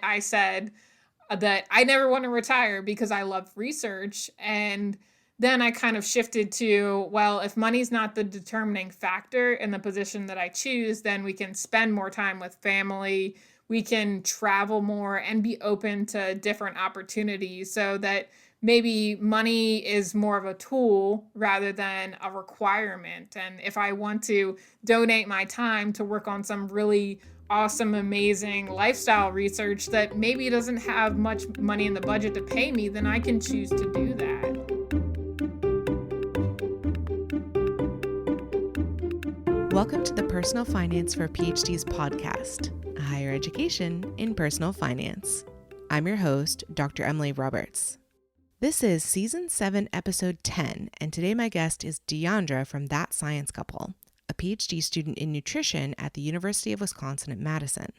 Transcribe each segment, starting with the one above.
I said that I never want to retire because I love research. And then I kind of shifted to, well, if money's not the determining factor in the position that I choose, then we can spend more time with family. We can travel more and be open to different opportunities so that maybe money is more of a tool rather than a requirement. And if I want to donate my time to work on some really awesome, amazing lifestyle research that maybe doesn't have much money in the budget to pay me, then I can choose to do that. Welcome to the Personal Finance for PhDs podcast, a higher education in personal finance. I'm your host, Dr. Emily Roberts. This is Season 7, Episode 10, and today my guest is Diandra from That Science Couple, a PhD student in nutrition at the University of Wisconsin at Madison.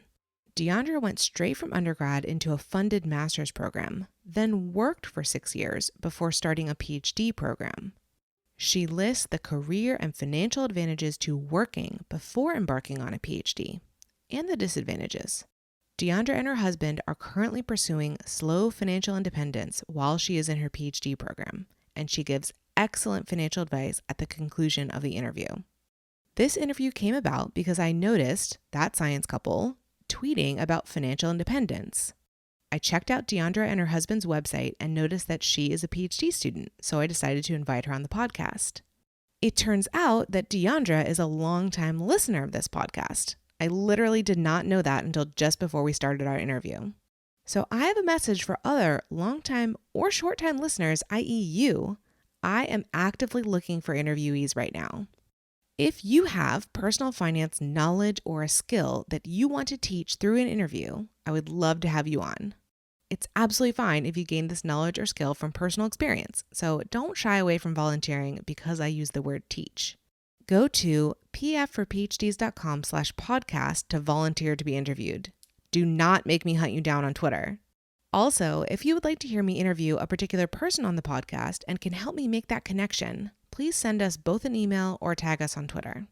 Diandra went straight from undergrad into a funded master's program, then worked for 6 years before starting a PhD program. She lists the career and financial advantages to working before embarking on a PhD, and the disadvantages. Diandra and her husband are currently pursuing slow financial independence while she is in her PhD program, and she gives excellent financial advice at the conclusion of the interview. This interview came about because I noticed That Science Couple tweeting about financial independence. I checked out Diandra and her husband's website and noticed that she is a PhD student, so I decided to invite her on the podcast. It turns out that Diandra is a longtime listener of this podcast. I literally did not know that until just before we started our interview. So I have a message for other longtime or short-time listeners, i.e. you. I am actively looking for interviewees right now. If you have personal finance knowledge or a skill that you want to teach through an interview, I would love to have you on. It's absolutely fine if you gain this knowledge or skill from personal experience, so don't shy away from volunteering because I use the word teach. Go to pfforphds.com/podcast to volunteer to be interviewed. Do not make me hunt you down on Twitter. Also, if you would like to hear me interview a particular person on the podcast and can help me make that connection, please send us both an email or tag us on Twitter.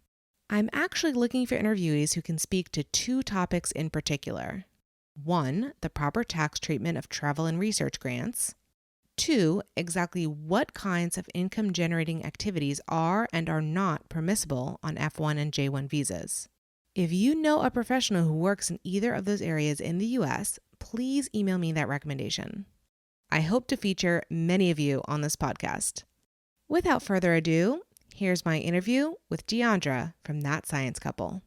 I'm actually looking for interviewees who can speak to 2 topics in particular. 1, the proper tax treatment of travel and research grants. 2, exactly what kinds of income-generating activities are and are not permissible on F1 and J1 visas. If you know a professional who works in either of those areas in the US, please email me that recommendation. I hope to feature many of you on this podcast. Without further ado, here's my interview with Diandra from That Science Couple.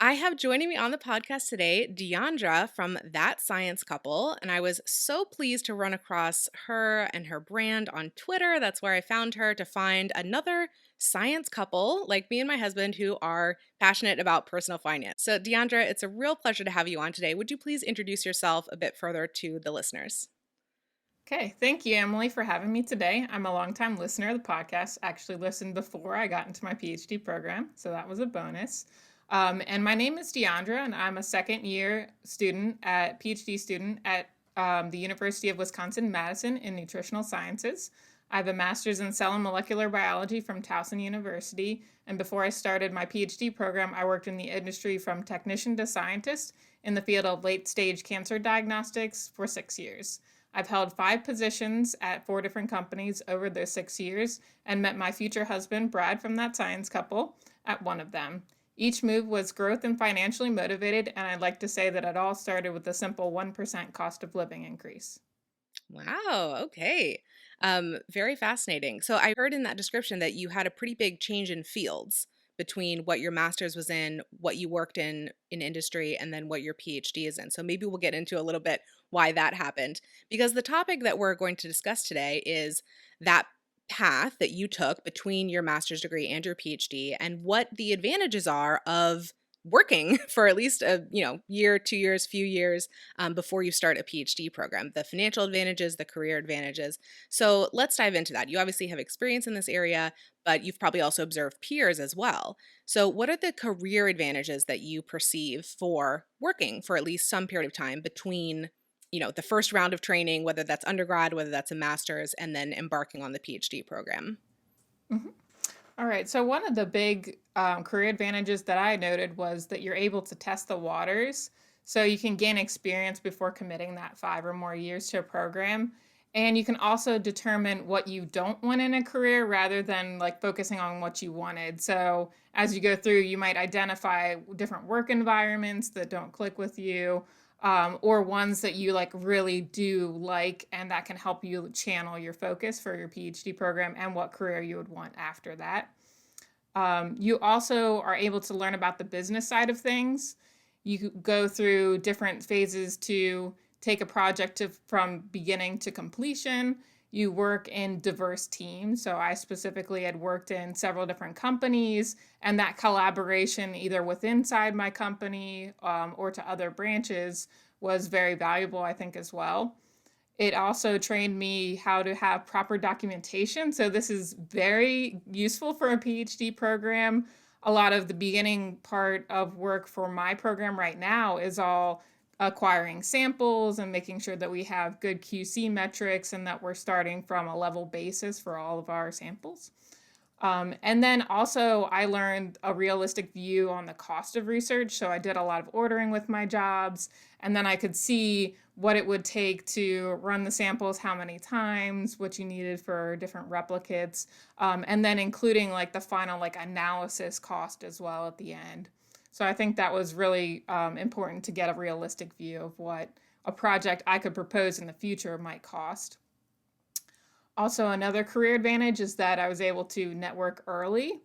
I have joining me on the podcast today, Diandra from That Science Couple, and I was so pleased to run across her and her brand on Twitter. That's where I found her, to find another science couple like me and my husband who are passionate about personal finance. So Diandra, it's a real pleasure to have you on today. Would you please introduce yourself a bit further to the listeners? Okay, thank you, Emily, for having me today. I'm a longtime listener of the podcast, actually listened before I got into my PhD program, so that was a bonus. And my name is Diandra, and I'm a second year PhD student at the University of Wisconsin-Madison in nutritional sciences. I have a master's in cell and molecular biology from Towson University, and before I started my PhD program, I worked in the industry from technician to scientist in the field of late-stage cancer diagnostics for 6 years. I've held 5 positions at 4 different companies over those 6 years and met my future husband, Brad, from That Science Couple, at one of them. Each move was growth and financially motivated, and I'd like to say that it all started with a simple 1% cost of living increase. Wow, okay. Very fascinating. So I heard in that description that you had a pretty big change in fields between what your master's was in, what you worked in industry, and then what your PhD is in. So maybe we'll get into a little bit why that happened. Because the topic that we're going to discuss today is that path that you took between your master's degree and your PhD, and what the advantages are of working for at least a year, 2 years, few years before you start a PhD program. The financial advantages, the career advantages. So let's dive into that. You obviously have experience in this area, but you've probably also observed peers as well. So what are the career advantages that you perceive for working for at least some period of time between the first round of training, whether that's undergrad, whether that's a master's, and then embarking on the PhD program? Mhm. All right. So one of the big career advantages that I noted was that you're able to test the waters. So you can gain experience before committing that 5 or more years to a program. And you can also determine what you don't want in a career rather than like focusing on what you wanted. So as you go through, you might identify different work environments that don't click with you, or ones that you like really do like, and that can help you channel your focus for your PhD program and what career you would want after that. You also are able to learn about the business side of things. You go through different phases to take a project from beginning to completion. You work in diverse teams. So I specifically had worked in several different companies, and that collaboration, either with inside my company or to other branches, was very valuable, I think, as well. It also trained me how to have proper documentation. So this is very useful for a PhD program. A lot of the beginning part of work for my program right now is all acquiring samples and making sure that we have good QC metrics and that we're starting from a level basis for all of our samples. And then also, I learned a realistic view on the cost of research. So I did a lot of ordering with my jobs, and then I could see what it would take to run the samples, how many times, what you needed for different replicates, and then including like the final like analysis cost as well at the end. So I think that was really important to get a realistic view of what a project I could propose in the future might cost. Also, another career advantage is that I was able to network early.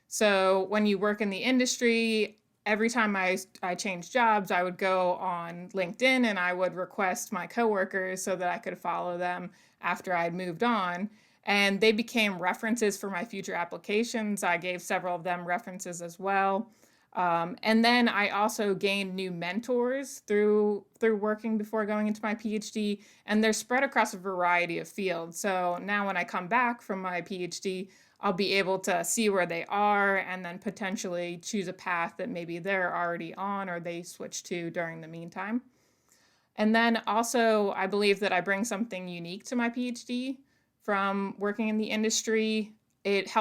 So when you work in the industry, every time I changed jobs, I would go on LinkedIn and I would request my coworkers so that I could follow them after I'd moved on. And they became references for my future applications. I gave several of them references as well. And then I also gained new mentors through working before going into my PhD, and they're spread across a variety of fields. So now when I come back from my PhD, I'll be able to see where they are and then potentially choose a path that maybe they're already on or they switch to during the meantime. And then also, I believe that I bring something unique to my PhD from working in the industry. It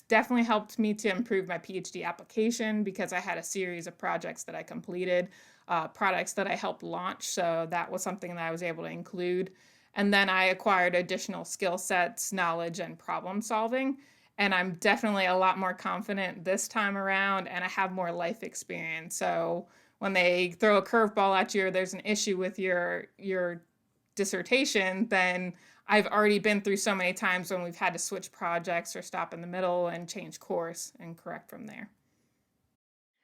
definitely helped me to improve my PhD application because I had a series of projects that I completed, products that I helped launch. So that was something that I was able to include. And then I acquired additional skill sets, knowledge, and problem solving. And I'm definitely a lot more confident this time around, and I have more life experience. So when they throw a curveball at you or there's an issue with your dissertation, then I've already been through so many times when we've had to switch projects or stop in the middle and change course and correct from there.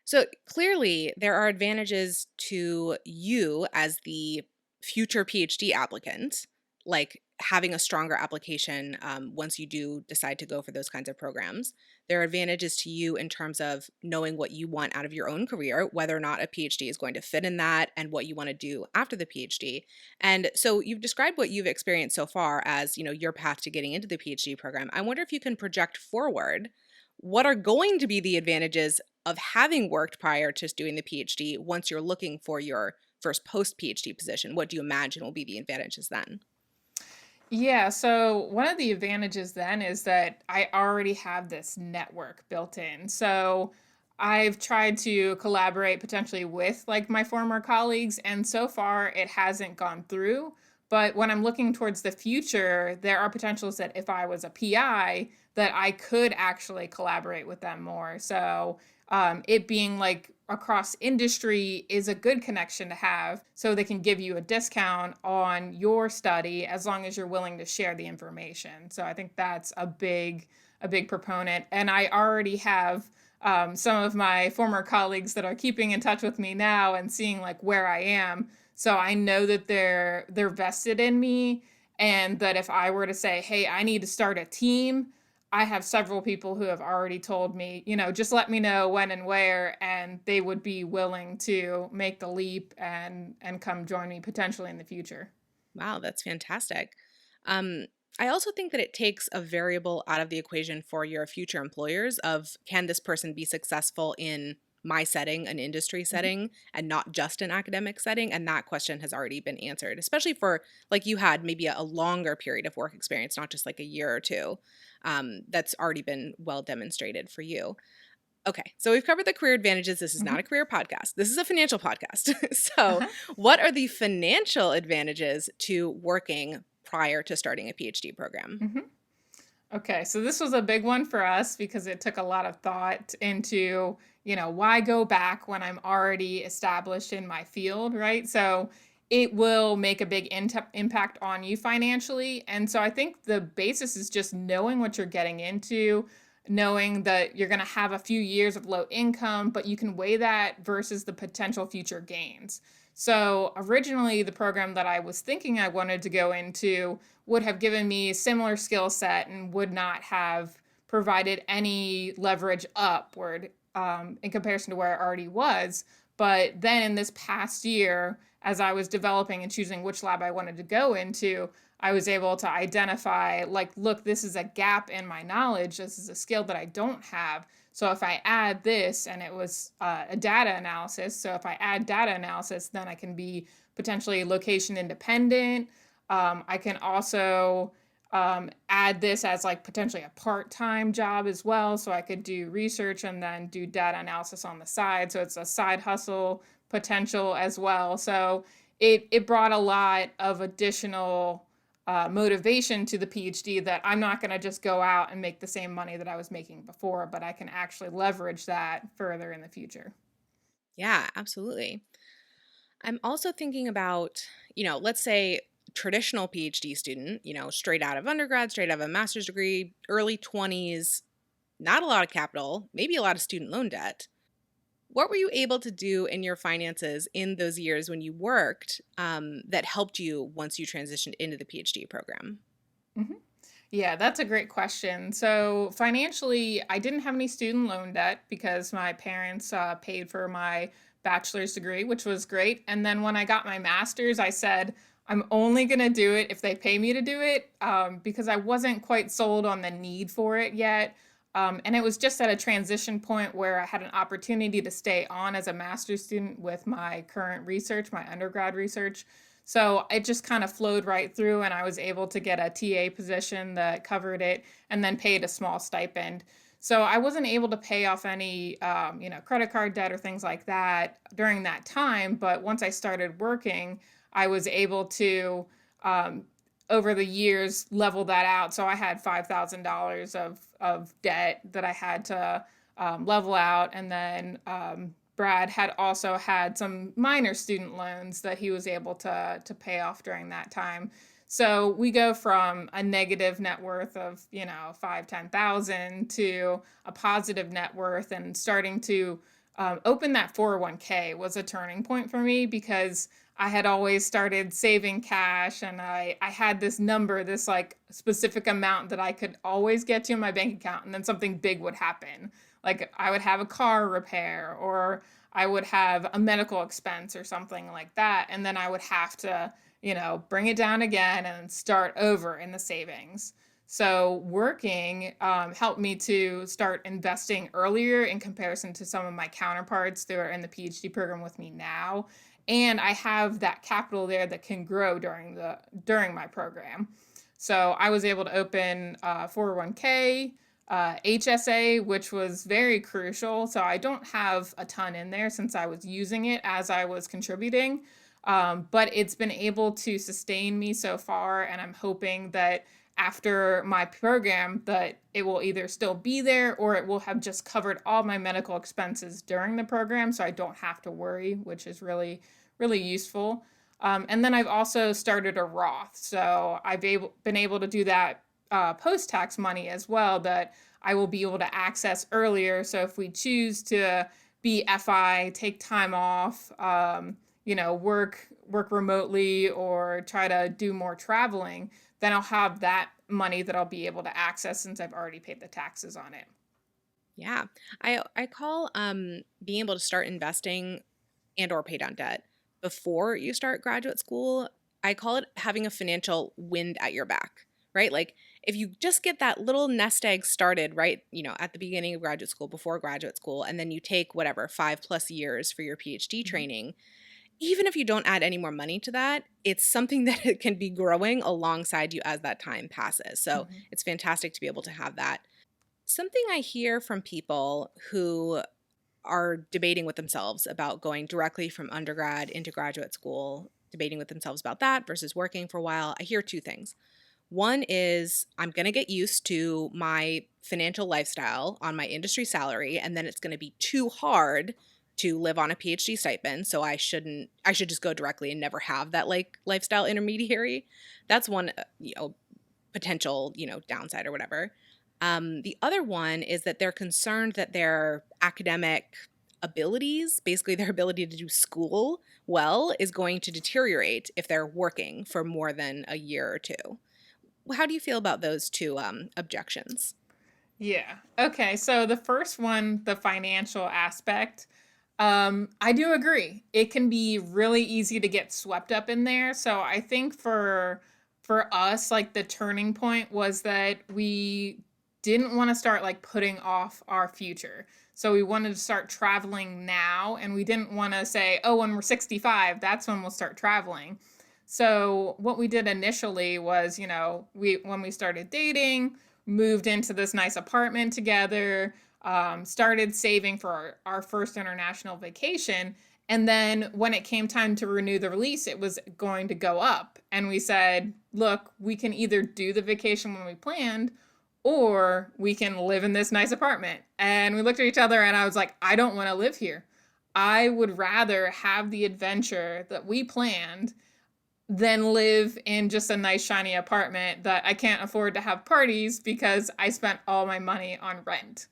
So clearly, there are advantages to you as the future PhD applicant, like having a stronger application once you do decide to go for those kinds of programs. There are advantages to you in terms of knowing what you want out of your own career, whether or not a PhD is going to fit in that, and what you want to do after the PhD. And so you've described what you've experienced so far as, your path to getting into the PhD program. I wonder if you can project forward. What are going to be the advantages of having worked prior to doing the PhD once you're looking for your first post PhD position? What do you imagine will be the advantages then? Yeah, so one of the advantages then is that I already have this network built in. So I've tried to collaborate potentially with like my former colleagues, and so far it hasn't gone through. But when I'm looking towards the future, there are potentials that if I was a PI, that I could actually collaborate with them more. So it being like across industry is a good connection to have so they can give you a discount on your study as long as you're willing to share the information. So I think that's a big proponent. And I already have some of my former colleagues that are keeping in touch with me now and seeing like where I am. So I know that they're vested in me, and that if I were to say, "Hey, I need to start a team," I have several people who have already told me, just let me know when and where, and they would be willing to make the leap and come join me potentially in the future. Wow, that's fantastic. Um, I also think that it takes a variable out of the equation for your future employers of can this person be successful in my setting, an industry Mhm. setting, and not just an academic setting? And that question has already been answered, especially for like you had maybe a longer period of work experience, not just like a year or two. That's already been well demonstrated for you. Okay, so we've covered the career advantages. This is not a Hmm. career podcast. This is a financial podcast. So, Uh-huh. what are the financial advantages to working prior to starting a PhD program? Hmm. Okay, so this was a big one for us because it took a lot of thought into, why go back when I'm already established in my field, right? So it will make a big impact on you financially. And so I think the basis is just knowing what you're getting into, knowing that you're going to have a few years of low income, but you can weigh that versus the potential future gains. So originally, the program that I was thinking I wanted to go into would have given me a similar skill set and would not have provided any leverage upward in comparison to where I already was. But then in this past year, as I was developing and choosing which lab I wanted to go into, I was able to identify, like, look, this is a gap in my knowledge. This is a skill that I don't have. So if I add this, and it was a data analysis, so if I add data analysis, then I can be potentially location independent. I can also add this as like potentially a part-time job as well. So I could do research and then do data analysis on the side. So it's a side hustle potential as well. So it brought a lot of additional motivation to the PhD that I'm not going to just go out and make the same money that I was making before, but I can actually leverage that further in the future. Yeah, absolutely. I'm also thinking about, let's say traditional PhD student, straight out of undergrad, straight out of a master's degree, early 20s, not a lot of capital, maybe a lot of student loan debt. What were you able to do in your finances in those years when you worked that helped you once you transitioned into the PhD program? Mhm. Yeah, that's a great question. So, financially, I didn't have any student loan debt because my parents paid for my bachelor's degree, which was great. And then when I got my master's, I said, I'm only going to do it if they pay me to do it because I wasn't quite sold on the need for it yet. And it was just at a transition point where I had an opportunity to stay on as a master's student with my current research, my undergrad research. So it just kind of flowed right through, and I was able to get a TA position that covered it and then paid a small stipend. So I wasn't able to pay off any, credit card debt or things like that during that time. But once I started working, I was able to, um, over the years, level that out. So I had $5,000 of debt that I had to level out, and then Brad had also had some minor student loans that he was able to pay off during that time. So we go from a negative net worth of, 5, 10,000 to a positive net worth, and starting to open that 401k was a turning point for me because I had always started saving cash, and I had this number, this like specific amount that I could always get to in my bank account, and then something big would happen. Like I would have a car repair, or I would have a medical expense or something like that. And then I would have to, bring it down again and start over in the savings. So working helped me to start investing earlier in comparison to some of my counterparts that are in the PhD program with me now. And I have that capital there that can grow during my program. So I was able to open 401k, HSA, which was very crucial. So I don't have a ton in there since I was using it as I was contributing. But it's been able to sustain me so far, and I'm hoping that after my program that it will either still be there or it will have just covered all my medical expenses during the program so I don't have to worry, which is really, really useful. And then I've also started a Roth. So been able to do that post-tax money as well that I will be able to access earlier. So if we choose to be FI, take time off, work remotely or try to do more traveling, then I'll have that money that I'll be able to access since I've already paid the taxes on it. Yeah. I call being able to start investing and or pay down debt before you start graduate school, I call it having a financial wind at your back, right? Like if you just get that little nest egg started, right, at the beginning of graduate school, before graduate school, and then you take whatever 5+ years for your PhD Mm-hmm. training, even if you don't add any more money to that, it's something that it can be growing alongside you as that time passes. So Mm-hmm. it's fantastic to be able to have that. something I hear from people who are debating with themselves about going directly from undergrad into graduate school, debating with themselves about that versus working for a while, I hear two things. One is I'm going to get used to my financial lifestyle on my industry salary, and then it's going to be too hard to live on a PhD stipend. So I should just go directly and never have that like lifestyle intermediary. That's one, potential, downside or whatever. The other one is that they're concerned that their academic abilities, basically their ability to do school well, is going to deteriorate if they're working for more than a year or two. How do you feel about those two objections? Yeah. Okay. So the first one, the financial aspect, I do agree. It can be really easy to get swept up in there. So I think for us, like the turning point was that we didn't want to start like putting off our future. So we wanted to start traveling now, and we didn't want to say, "Oh, when we're 65, that's when we'll start traveling." So what we did initially was, we when we started dating, moved into this nice apartment together, started saving for our first international vacation. And then when it came time to renew the lease, it was going to go up. And we said, look, we can either do the vacation when we planned, or we can live in this nice apartment. And we looked at each other, and I was like, I don't want to live here. I would rather have the adventure that we planned than live in just a nice shiny apartment that I can't afford to have parties because I spent all my money on rent.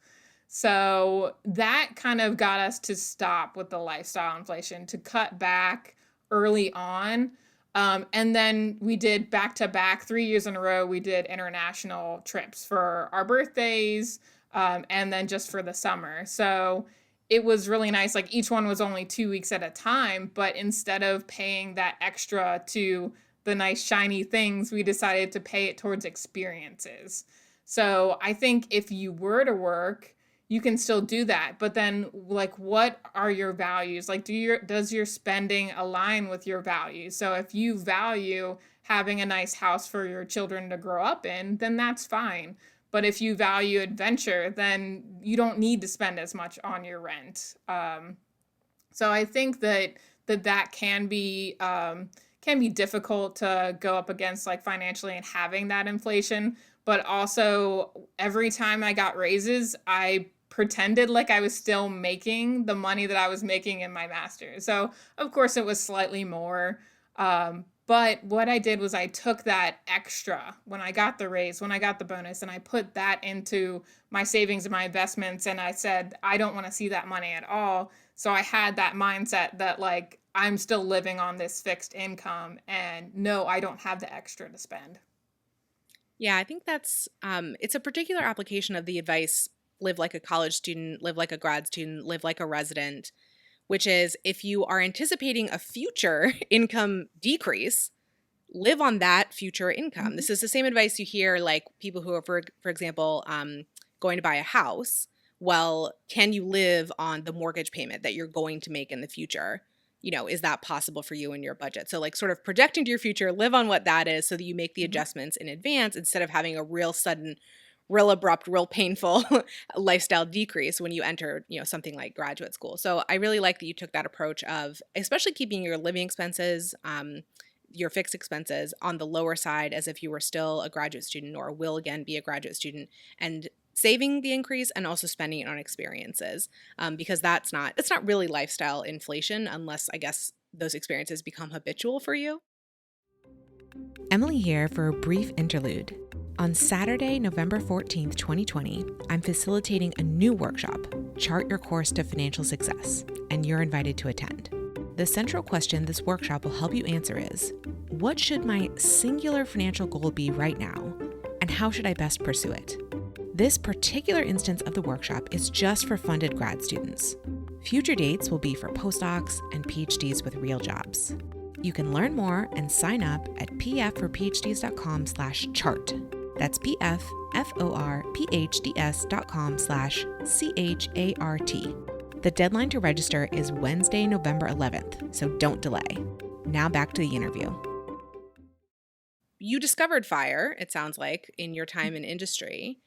So that kind of got us to stop with the lifestyle inflation, to cut back early on. And then we did back to back 3 years in a row. We did international trips for our birthdays, and then just for the summer. So it was really nice. Like each one was only 2 weeks at a time, but instead of paying that extra to the nice shiny things, we decided to pay it towards experiences. So I think if you were to work, you can still do that. But then like what are your values? Like does your spending align with your values? So if you value having a nice house for your children to grow up in, then that's fine. But if you value adventure, then you don't need to spend as much on your rent. So I think that can be difficult to go up against like financially and having that inflation. But also every time I got raises, I pretended like I was still making the money that I was making in my master's. So of course it was slightly more. But what I did was I took that extra when I got the raise, when I got the bonus, and I put that into my savings and my investments. And I said, I don't want to see that money at all. So I had that mindset that like, I'm still living on this fixed income, and no, I don't have the extra to spend. Yeah, I think that's it's a particular application of the advice, live like a college student, live like a grad student, live like a resident, which is if you are anticipating a future income decrease, live on that future income. Mm-hmm. This is the same advice you hear like people who are, for example, going to buy a house. Well, can you live on the mortgage payment that you're going to make in the future? Is that possible for you in your budget? So like sort of projecting to your future, live on what that is so that you make the adjustments in advance instead of having a real sudden, real abrupt, real painful lifestyle decrease when you enter, something like graduate school. So I really like that you took that approach of especially keeping your living expenses, your fixed expenses on the lower side as if you were still a graduate student or will again be a graduate student, and saving the increase and also spending it on experiences, because it's not really lifestyle inflation unless I guess those experiences become habitual for you. Emily here for a brief interlude. On Saturday, November 14th, 2020, I'm facilitating a new workshop, Chart Your Course to Financial Success, and you're invited to attend. The central question this workshop will help you answer is, what should my singular financial goal be right now, and how should I best pursue it? This particular instance of the workshop is just for funded grad students. Future dates will be for postdocs and PhDs with real jobs. You can learn more and sign up at pfforphds.com/chart. That's pfforphds.com/CHART. The deadline to register is Wednesday, November 11th, so don't delay. Now back to the interview. You discovered FIRE, it sounds like, in your time in industry.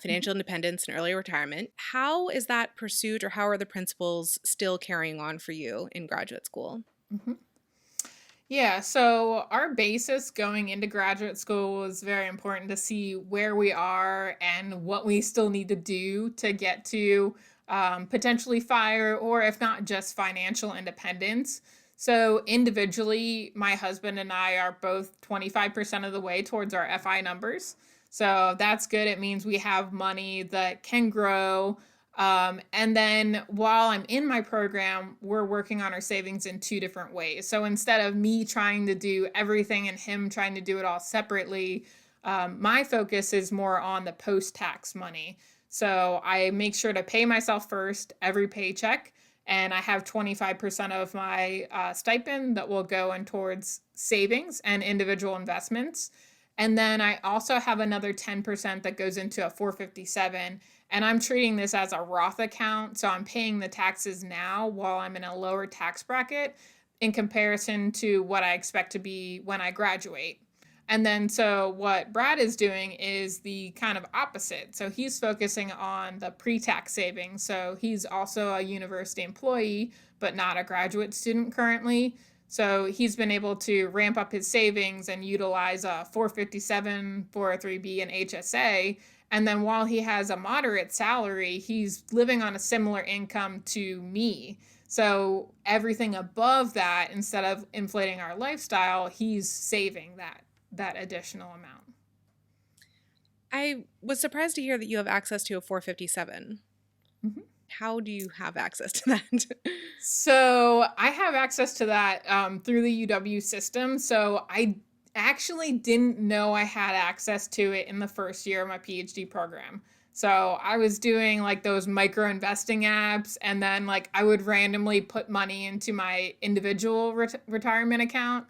financial independence and early retirement. How is that pursued, or how are the principles still carrying on for you in graduate school? Mm-hmm. Yeah, so our basis going into graduate school was very important to see where we are and what we still need to do to get to potentially FIRE, or if not just financial independence. So individually, my husband and I are both 25% of the way towards our FI numbers. So that's good. It means we have money that can grow. And then while I'm in my program, we're working on our savings in two different ways. So instead of me trying to do everything and him trying to do it all separately, my focus is more on the post-tax money. So I make sure to pay myself first every paycheck, and I have 25% of my stipend that will go in towards savings and individual investments. And then I also have another 10% that goes into a 457, and I'm treating this as a Roth account. So I'm paying the taxes now while I'm in a lower tax bracket in comparison to what I expect to be when I graduate. And then, so what Brad is doing is the kind of opposite. So he's focusing on the pre tax savings. So he's also a university employee, but not a graduate student currently. So he's been able to ramp up his savings and utilize a 457, 403B, and HSA. And then while he has a moderate salary, he's living on a similar income to me. So everything above that, instead of inflating our lifestyle, he's saving that additional amount. I was surprised to hear that you have access to a 457. Mm-hmm. How do you have access to that? So I have access to that through the UW system. So I actually didn't know I had access to it in the first year of my PhD program. So I was doing like those micro investing apps, and then like I would randomly put money into my individual retirement account,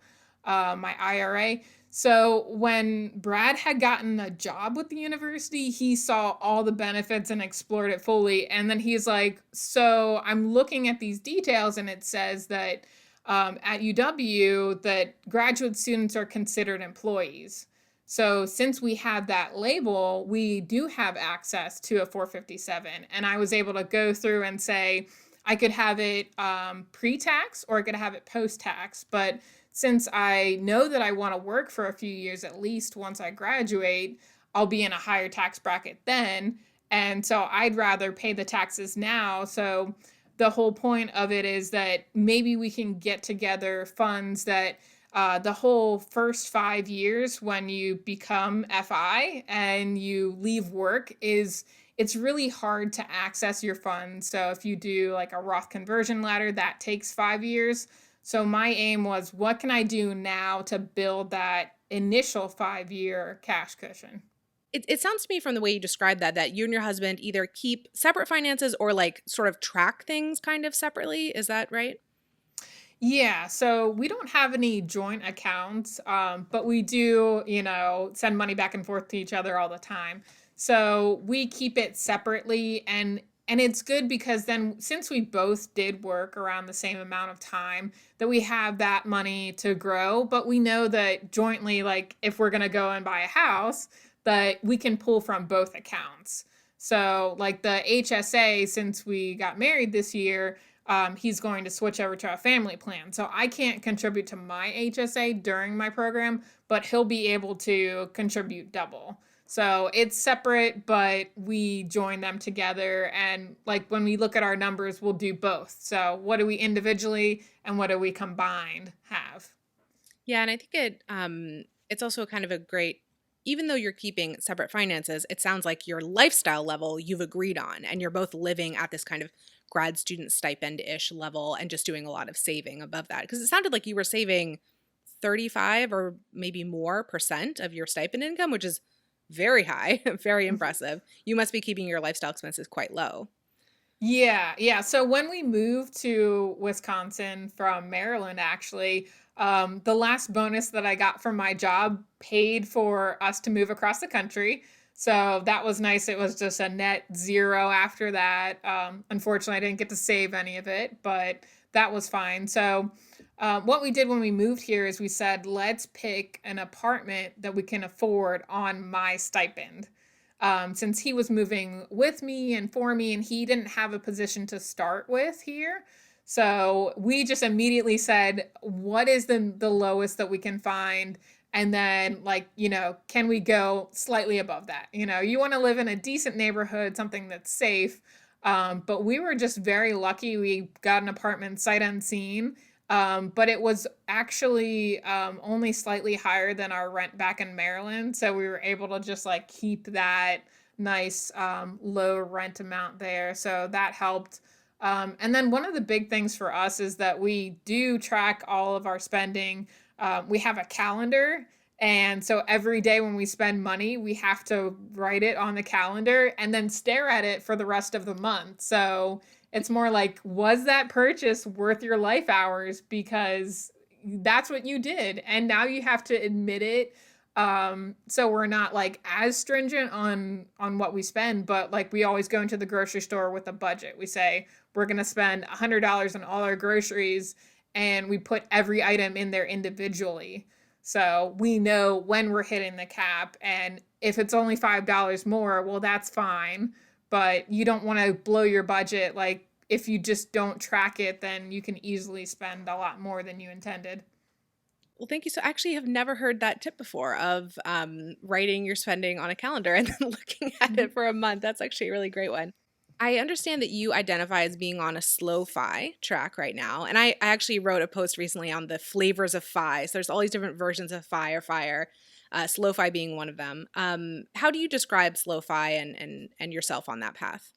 my IRA. So when Brad had gotten a job with the university, he saw all the benefits and explored it fully. And then he's like, so I'm looking at these details, and it says that at UW that graduate students are considered employees. So since we have that label, we do have access to a 457. And I was able to go through and say, I could have it pre-tax or I could have it post-tax. But since I know that I want to work for a few years at least once I graduate, I'll be in a higher tax bracket then. And so I'd rather pay the taxes now. So the whole point of it is that maybe we can get together funds that the whole first 5 years when you become FI and you leave work it's really hard to access your funds. So if you do like a Roth conversion ladder, that takes 5 years. So my aim was, what can I do now to build that initial 5-year cash cushion? It sounds to me from the way you described that you and your husband either keep separate finances or like sort of track things kind of separately. Is that right? Yeah, so we don't have any joint accounts, but we do, send money back and forth to each other all the time. So we keep it separately, and it's good because then since we both did work around the same amount of time, that we have that money to grow, but we know that jointly, like if we're gonna go and buy a house, that we can pull from both accounts. So like the HSA, since we got married this year, he's going to switch over to a family plan. So I can't contribute to my HSA during my program, but he'll be able to contribute double. So it's separate, but we join them together. And like when we look at our numbers, we'll do both. So what do we individually and what do we combined have? Yeah, and I think it's also kind of a great, even though you're keeping separate finances, it sounds like your lifestyle level you've agreed on, and you're both living at this kind of grad student stipend-ish level and just doing a lot of saving above that. Because it sounded like you were saving 35 or maybe more % of your stipend income, which is very high, very impressive. You must be keeping your lifestyle expenses quite low. Yeah. So when we moved to Wisconsin from Maryland, actually, the last bonus that I got from my job paid for us to move across the country. So that was nice. It was just a net zero after that. Unfortunately, I didn't get to save any of it, but that was fine. So what we did when we moved here is we said, let's pick an apartment that we can afford on my stipend. since he was moving with me and for me, and he didn't have a position to start with here. So we just immediately said, what is the lowest that we can find? And then, like, can we go slightly above that? You want to live in a decent neighborhood, something that's safe. But we were just very lucky. We got an apartment sight unseen. But it was actually only slightly higher than our rent back in Maryland. So we were able to just like keep that nice low rent amount there. So that helped. And then one of the big things for us is that we do track all of our spending. We have a calendar. And so every day when we spend money, we have to write it on the calendar and then stare at it for the rest of the month. So it's more like, was that purchase worth your life hours? Because that's what you did. And now you have to admit it. So we're not like as stringent on what we spend, but like we always go into the grocery store with a budget. We say we're gonna spend $100 on all our groceries, and we put every item in there individually. So we know when we're hitting the cap, and if it's only $5 more, well, that's fine. But you don't want to blow your budget. Like if you just don't track it, then you can easily spend a lot more than you intended. Well, thank you. So actually have never heard that tip before of writing your spending on a calendar and then looking at it for a month. That's actually a really great one. I understand that you identify as being on a SlowFI track right now. And I actually wrote a post recently on the flavors of FI. So there's all these different versions of FI or FIRE, SlowFI being one of them. How do you describe SlowFI and yourself on that path?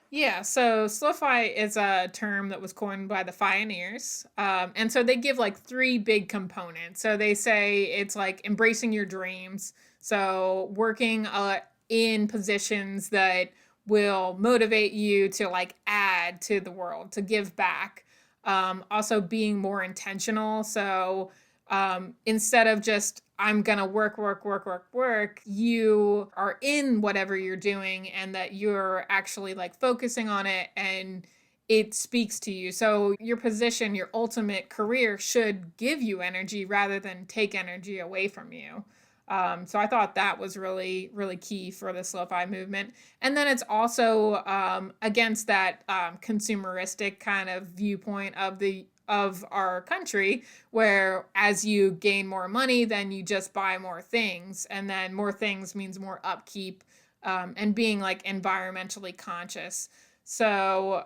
Yeah, so SlowFi is a term that was coined by the pioneers. And so they give like three big components. So they say it's like embracing your dreams. So working in positions that will motivate you to like add to the world, to give back. Also being more intentional. So instead of just I'm gonna work, work, work, work, work, you are in whatever you're doing, and that you're actually like focusing on it and it speaks to you. So your position, your ultimate career should give you energy rather than take energy away from you. So I thought that was really, really key for the SlowFi movement. And then it's also against that consumeristic kind of viewpoint of our country, where as you gain more money, then you just buy more things, and then more things means more upkeep, and being like environmentally conscious. So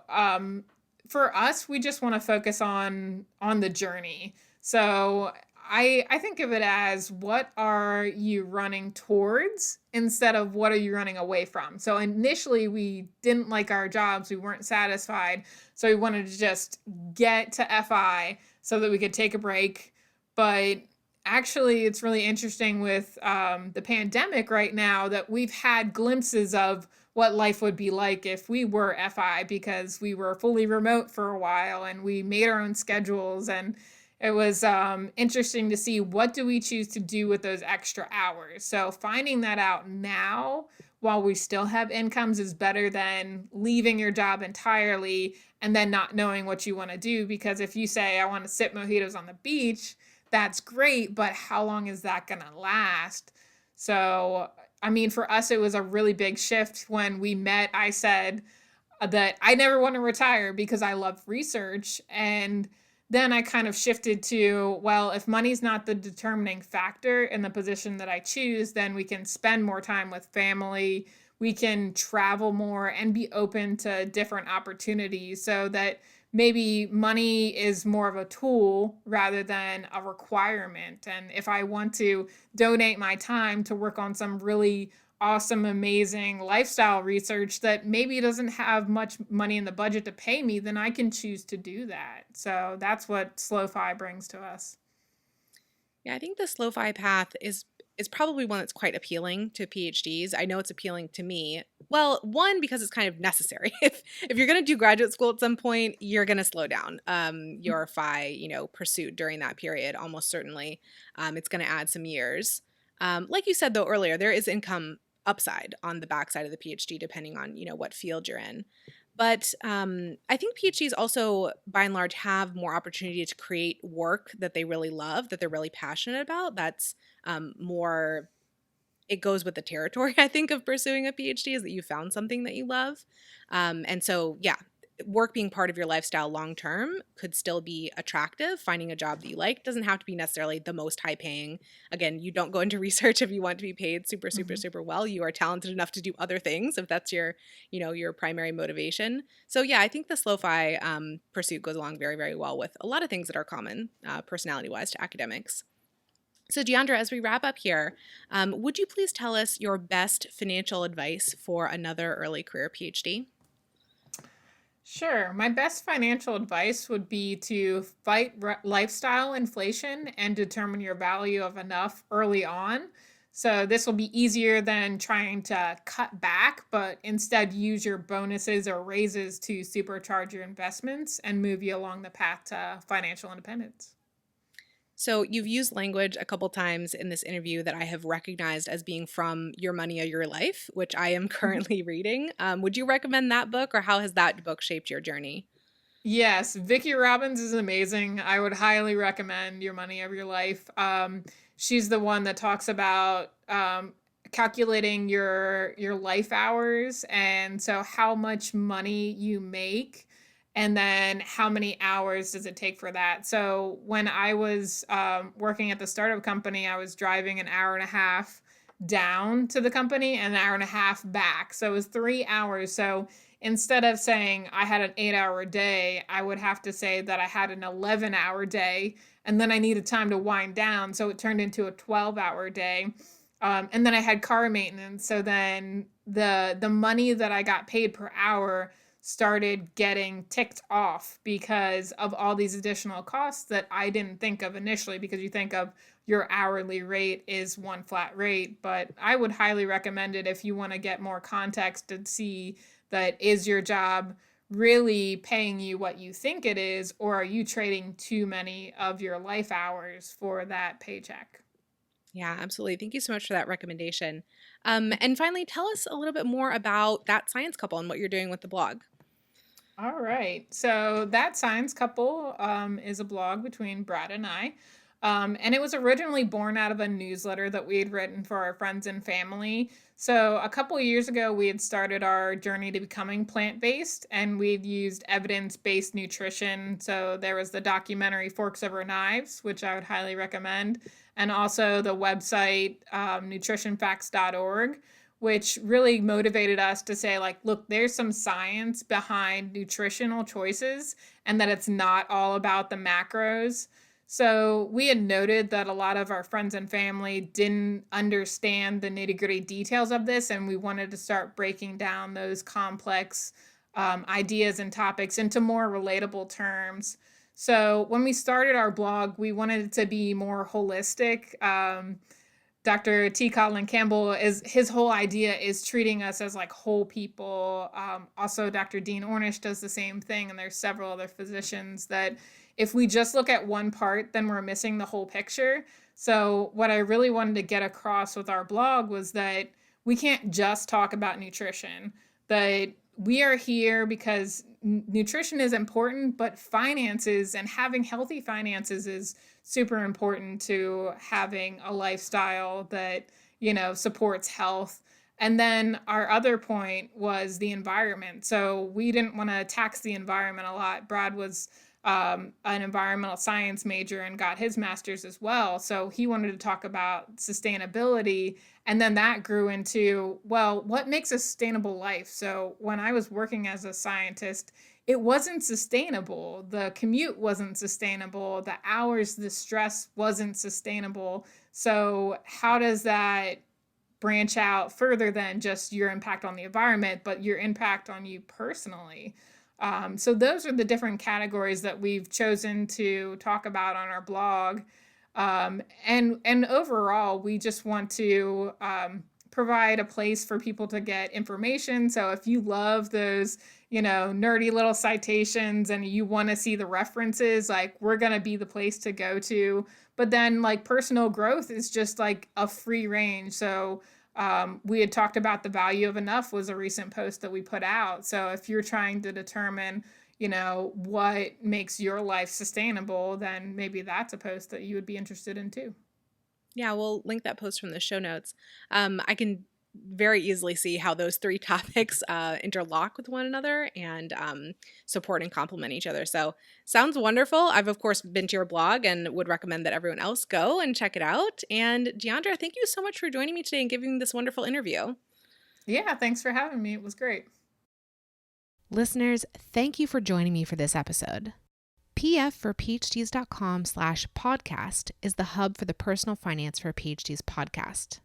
for us, we just want to focus on the journey. So I think of it as, what are you running towards instead of what are you running away from. So initially we didn't like our jobs, we weren't satisfied, so we wanted to just get to FI so that we could take a break. But actually it's really interesting with the pandemic right now that we've had glimpses of what life would be like if we were FI, because we were fully remote for a while and we made our own schedules, and it was interesting to see what do we choose to do with those extra hours. So finding that out now while we still have incomes is better than leaving your job entirely and then not knowing what you want to do. Because if you say, I want to sip mojitos on the beach, that's great, but how long is that going to last? So, I mean, for us, it was a really big shift when we met. I said that I never want to retire because I love research. And then I kind of shifted to, well, if money's not the determining factor in the position that I choose, then we can spend more time with family. We can travel more and be open to different opportunities, so that maybe money is more of a tool rather than a requirement. And if I want to donate my time to work on some really awesome, amazing lifestyle research that maybe doesn't have much money in the budget to pay me, then I can choose to do that. So that's what SlowFi brings to us. Yeah, I think the SlowFi path is probably one that's quite appealing to PhDs. I know it's appealing to me. Well, one, because it's kind of necessary. If you're going to do graduate school at some point, you're going to slow down your FI, pursuit during that period. Almost certainly, it's going to add some years. Like you said though earlier, there is income upside on the backside of the PhD, depending on what field you're in. But I think PhDs also, by and large, have more opportunity to create work that they really love, that they're really passionate about. That's more it goes with the territory, I think, of pursuing a PhD is that you found something that you love. And so, yeah, work being part of your lifestyle long term could still be attractive. Finding a job that you like doesn't have to be necessarily the most high paying. Again, you don't go into research if you want to be paid super, super, Mhm. super well. You are talented enough to do other things if that's your, your primary motivation. So yeah, I think the SlowFi pursuit goes along very, very well with a lot of things that are common personality wise to academics. So, Diandra, as we wrap up here, would you please tell us your best financial advice for another early career PhD? Sure. My best financial advice would be to fight lifestyle inflation and determine your value of enough early on. So, this will be easier than trying to cut back, but instead use your bonuses or raises to supercharge your investments and move you along the path to financial independence. So, you've used language a couple times in this interview that I have recognized as being from Your Money or Your Life, which I am currently reading. Would you recommend that book, or how has that book shaped your journey? Yes, Vicki Robbins is amazing. I would highly recommend Your Money of Your Life. She's the one that talks about calculating your life hours, and so how much money you make, and then how many hours does it take for that. So when I was working at the startup company, I was driving an hour and a half down to the company and an hour and a half back. So it was 3 hours. So instead of saying I had an 8 hour day, I would have to say that I had an 11-hour day. And then I needed time to wind down. So it turned into a 12-hour day. And then I had car maintenance. So then the money that I got paid per hour started getting ticked off because of all these additional costs that I didn't think of initially, because you think of your hourly rate is one flat rate. But I would highly recommend it if you want to get more context and see that is your job really paying you what you think it is, or are you trading too many of your life hours for that paycheck? Yeah, absolutely. Thank you so much for that recommendation. And finally, tell us a little bit more about that science couple and what you're doing with the blog. All right. So that Science Couple is a blog between Brad and I. And it was originally born out of a newsletter that we had written for our friends and family. So a couple of years ago, we had started our journey to becoming plant-based, and we've used evidence-based nutrition. So there was the documentary Forks Over Knives, which I would highly recommend, and also the website nutritionfacts.org, which really motivated us to say, like, look, there's some science behind nutritional choices and that it's not all about the macros. So we had noted that a lot of our friends and family didn't understand the nitty-gritty details of this, and we wanted to start breaking down those complex ideas and topics into more relatable terms. So when we started our blog, we wanted it to be more holistic. Dr. T. Colin Campbell, is his whole idea is treating us as like whole people. Also, Dr. Dean Ornish does the same thing, and there's several other physicians that if we just look at one part, then we're missing the whole picture. So, what I really wanted to get across with our blog was that we can't just talk about nutrition, that we are here because nutrition is important, but finances and having healthy finances is super important to having a lifestyle that, supports health. And then our other point was the environment. So we didn't want to tax the environment a lot. Brad was an environmental science major and got his master's as well. So he wanted to talk about sustainability. And then that grew into, well, what makes a sustainable life? So when I was working as a scientist, it wasn't sustainable. The commute wasn't sustainable. The hours, the stress wasn't sustainable. So, how does that branch out further than just your impact on the environment, but your impact on you personally? So, those are the different categories that we've chosen to talk about on our blog. And overall, we just want to provide a place for people to get information. So if you love those, nerdy little citations and you want to see the references, like we're going to be the place to go to. But then like personal growth is just like a free range. So we had talked about the value of enough was a recent post that we put out. So if you're trying to determine, what makes your life sustainable, then maybe that's a post that you would be interested in too. Yeah, we'll link that post from the show notes. I can very easily see how those three topics interlock with one another and support and complement each other. So sounds wonderful. I've, of course, been to your blog and would recommend that everyone else go and check it out. And Diandra, thank you so much for joining me today and giving this wonderful interview. Yeah, thanks for having me. It was great. Listeners, thank you for joining me for this episode. pfforphds.com/podcast is the hub for the Personal Finance for PhDs podcast.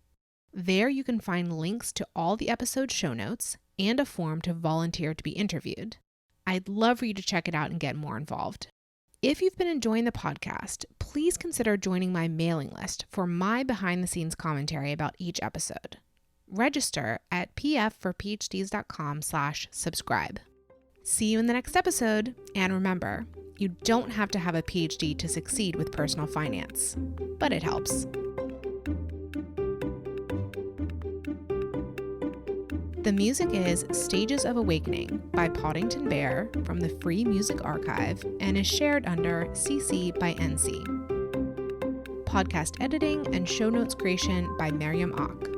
There you can find links to all the episode show notes and a form to volunteer to be interviewed. I'd love for you to check it out and get more involved. If you've been enjoying the podcast, please consider joining my mailing list for my behind-the-scenes commentary about each episode. Register at pfforphds.com/subscribe. See you in the next episode, and remember, you don't have to have a PhD to succeed with personal finance, but it helps. The music is Stages of Awakening by Poddington Bear from the Free Music Archive and is shared under CC by NC. Podcast editing and show notes creation by Miriam Ock.